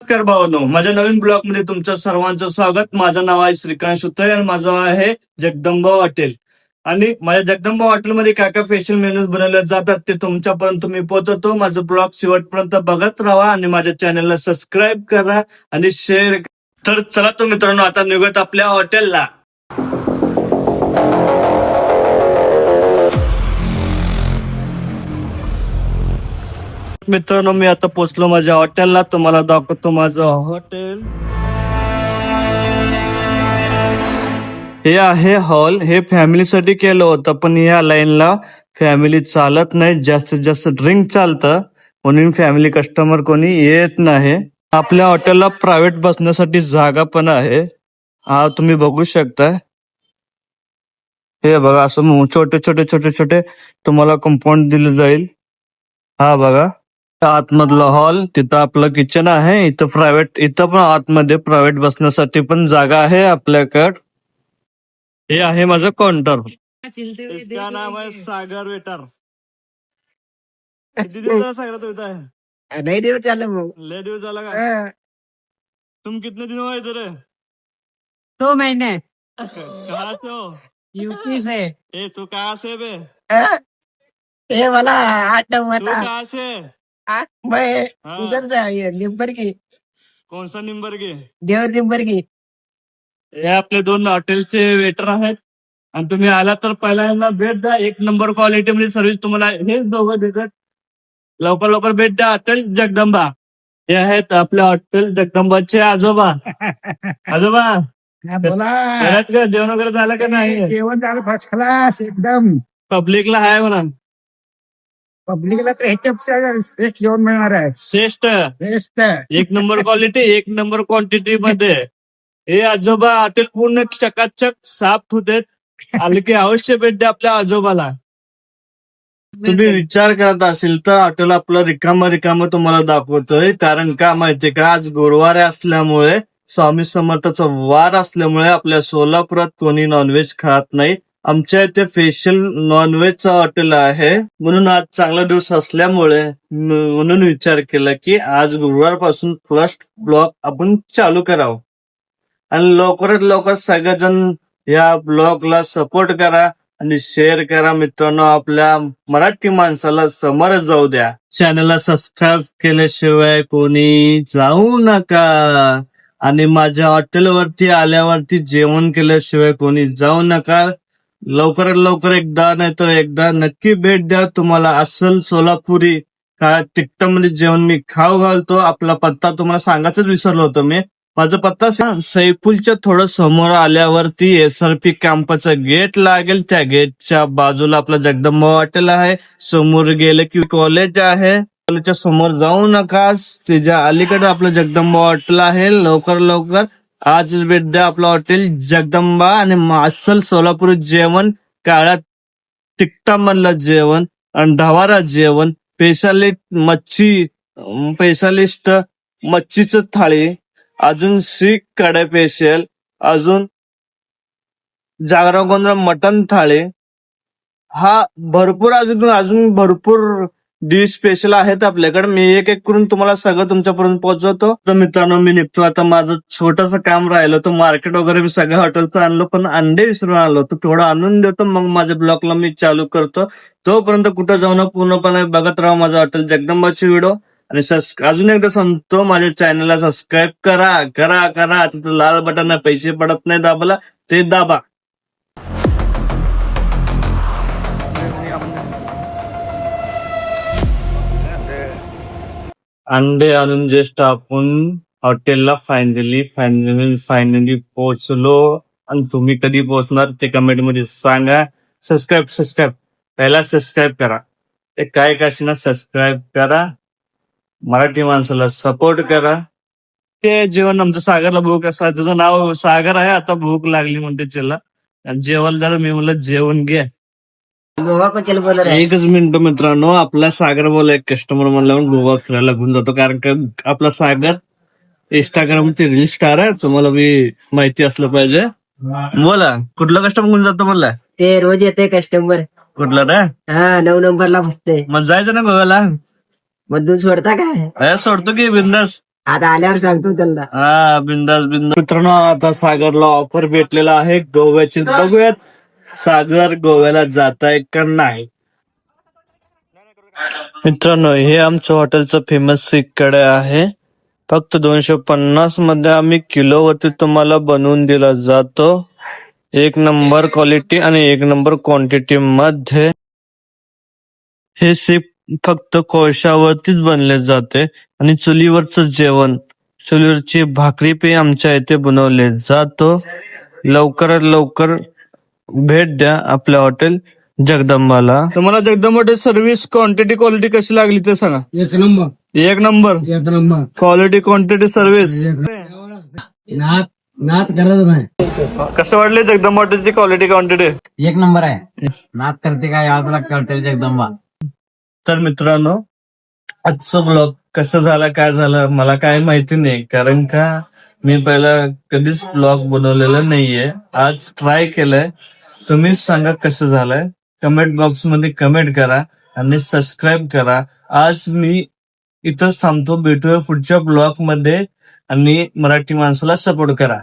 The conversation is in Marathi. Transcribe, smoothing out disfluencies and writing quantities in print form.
नमस्कार भावांनो, माझ्या नवीन ब्लॉग मध्ये तुमचं सर्वांचं स्वागत. माझं नाव आहे श्रीकांत सुतळे आणि माझं आहे जगदंबा हॉटेल. आणि माझ्या जगदंबा हॉटेलमध्ये काय काय स्पेशल मेनूज बनवले जातात ते तुमच्यापर्यंत मी पोहोचवतो. माझं ब्लॉग शेवटपर्यंत बघत राहा आणि माझ्या चॅनलला सबस्क्राईब करा आणि शेअर. तर चला तो मित्रांनो, आता निघत आपल्या हॉटेलला. मित्रांनो, मी आता पोहोचलो माझ्या हॉटेलला. तुम्हाला दाखवतो माझं हॉटेल. हे आहे हॉल. हे फॅमिलीसाठी केलं होतं, पण या लाईनला फॅमिली चालत नाही. जास्तीत जास्त ड्रिंक चालतं, म्हणून फॅमिली कस्टमर कोणी येत नाही. आपल्या हॉटेलला प्रायव्हेट बसण्यासाठी जागा पण आहे. हा तुम्ही बघू शकता. हे बघा, असं छोटे छोटे छोटे छोटे तुम्हाला कंपाऊंड दिलं जाईल. हा बघा, आतमधलं हॉल, तिथं आपलं किचन आहे. इथं पण आतमध्ये प्रायव्हेट बसण्यासाठी पण जागा आहे आपल्याकडं. हे आहे माझं काउंटर. इसका नाम है सागर वेटर. किती दिवस सागर तो इथं आहे? नहीं दिवस झालं भाऊ. लय दिवस झाला का? तुम कितने दिन हुआ इधर है? 2 महीने कहाँ से हो? यूपी से. ए तू कहाँ से बे? ये वाला आज तू वाला कहाँ से? मैं हाँ. उधर से आई है, निम्बर की, कौन सा नंबर के? देवर निम्बर की. हे आपले 2 हॉटेलचे वेटर आहेत आणि तुम्ही आला तर पहिला यांना भेट द्या. 1 नंबर क्वालिटी मध्ये सर्व्हिस तुम्हाला हे दोघं देतात. लवकर लवकर भेट द्या. हॉटेल जगदंबा. हे आहेत आपल्या हॉटेल जगदंबाचे आजोबा. आजोबा, हा, बोला. घरात का जेवण वगैरे झालं का नाही? जेवण झालं फर्स्ट क्लास एकदम. पब्लिकला आहे म्हणा. पब्लिकला तर ह्याच्यापेक्षा श्रेष्ठ जेवण मिळणार आहे. श्रेष्ठ, श्रेष्ठ. 1 नंबर क्वालिटी, 1 नंबर क्वांटिटी मध्ये. हे आजोबा हॉटेल पूर्ण चकाचक साफ होते. आले की अवश्य भेट द्या आपल्या आजोबाला. तुम्ही विचार करत असेल तर हॉटेल आपलं रिकामं तुम्हाला दाखवतोय. कारण का माहितीये का, आज गुरुवार असल्यामुळे, स्वामी समर्थाचा वार असल्यामुळे आपल्या सोलापुरात कोणी नॉनव्हेज खात नाही. आमच्या इथे स्पेशल नॉनव्हेजचं हॉटेल आहे, म्हणून आज चांगला दिवस असल्यामुळे म्हणून विचार केला की आज गुरुवार पासून फर्स्ट ब्लॉग आपण चालू करावं. आणि लवकरात लवकर सगळेजण या ब्लॉगला सपोर्ट करा आणि शेअर करा मित्रांनो. आपल्या मराठी माणसाला समोर जाऊ द्या. चॅनलला सबस्क्राईब केल्याशिवाय कोणी जाऊ नका. आणि माझ्या हॉटेलवरती आल्यावरती जेवण केल्याशिवाय कोणी जाऊ नका. लवकरात लवकर एकदा नाही तर एकदा नक्की भेट द्या. तुम्हाला अस्सल सोलापुरी काय तिकटामध्ये जेवण मी खाऊ घालतो. आपला पत्ता तुम्हाला सांगायचंच विसरलो होतो मी. माझा पत्ता सैफुलच्या थोडं समोर आल्यावरती SRP कॅम्पचं गेट लागेल. त्या गेटच्या बाजूला आपलं जगदंबा हॉटेल आहे. समोर गेले की कॉलेज आहे. कॉलेजच्या समोर जाऊ नका, त्याच्या अलीकडे आपलं जगदंबा हॉटेल आहे. लवकर लवकर आजच भेट द्या आपलं हॉटेल जगदंबा. आणि अस्सल सोलापुरी जेवण, काळ्या तिकटामधलं जेवण आणि ढवारा जेवण, स्पेशालिस्ट मच्छीचं थाळी, अजून शीख कढई स्पेशल, अजून जागरा गोंधळ मटन थाळी. हा भरपूर अजून भरपूर डिश स्पेशल आहेत आपल्याकडे. मी एक एक करून तुम्हाला सगळं तुमच्यापर्यंत पोहोचवतो. तर मित्रांनो, मी निघतो आता. माझं छोटंसं काम राहिलं तर मार्केट वगैरे मी सगळ्या हॉटेलचं आणलं, पण अंडे विसरून आलो. तर थोडं आणून देतो, मग माझ्या ब्लॉगला मी चालू करतो. तोपर्यंत कुठं जाऊन पूर्णपणे बघत राहा माझं हॉटेल जगदंबाची व्हिडिओ. आणि अजून एकदा सांगतो, माझ्या चॅनलला सबस्क्राईब करा करा करा. तिथं लाल बटन आहे, पैसे पडत नाही दाबाला, ते दाबा. अंडे आणून जस्ट आपण हॉटेलला फायनली पोहोचलो. आणि तुम्ही कधी पोहोचणार ते कमेंट मध्ये सांगा. सबस्क्राईब पहिला सबस्क्राईब करा. ते काय ना सबस्क्राईब करा. मराठी माणसाला सपोर्ट करा. ते जेवण आमचं सागरला भूक असं, तुझं नाव सागर आहे. आता भूक लागली म्हणते त्याला. जेवण झालं, मी म्हणलं जेवण घ्या. गोवा को चल बोल रहा है. एकच मिनिट मित्रांनो, आपला सागर बोला, एक कस्टमर म्हणल्यावर गोवा फिरायला घेऊन जातो. कारण का आपला सागर इंस्टाग्रामचे रील स्टार आहे, तुम्हाला मी माहिती असलं पाहिजे. बोला, कुठला कस्टमर घेऊन जातो म्हणला? ते रोज येते कस्टमर. कुठला रे? हा, 9 नंबरला बसते. मग जायचं ना गोव्याला. मग दूध सोडता काय? सोडतो की बिंदास. आता आल्यावर सांगतो त्यांना. हा बिंदास बिंदास. मित्रांनो आता सागरला ऑफर भेटलेला आहे गोव्याची. बघूयात सागर गोव्याला जाताय का नाही. मित्रांनो हे आमच्या हॉटेलचं फेमस कडे आहे. फक्त 250 मध्ये आम्ही किलोवरती तुम्हाला बनवून दिला जातो. 1 नंबर क्वालिटी आणि 1 नंबर क्वांटिटी मध्ये. हे सीप फक्त कोळशावरतीच बनले जाते आणि चुलीवरचं जेवण, चुलीवरची भाकरी पे आमच्या इथे बनवले जातो. लवकरात लवकर भेट द्या आपल्या हॉटेल जगदंबाला. तुम्हाला जगदंबा सर्व्हिस क्वांटिटी क्वालिटी कशी लागली ते सांगा. 1 number. 1 number 1 number. Quality quantity service. नात करत नाही. कसं वाटले जगदंबा हॉटेलची क्वालिटी क्वांटिटी. 1 नंबर आहे. नात करते काय यावं लागतं हॉटेल जगदंबा. तर मित्रांनो आजचं ब्लॉग कसं झाला काय झालं मला काय माहिती नाही, कारण का मी पहिला कधीच ब्लॉग बनवलेला नाहीये. आज ट्राय केलंय. तुम्हीच सांगा कसं झालंय. कमेंट बॉक्स मध्ये कमेंट करा आणि सबस्क्राईब करा. आज मी इथंच थांबतो. भेटूया पुढच्या ब्लॉग मध्ये आणि मराठी माणसाला सपोर्ट करा.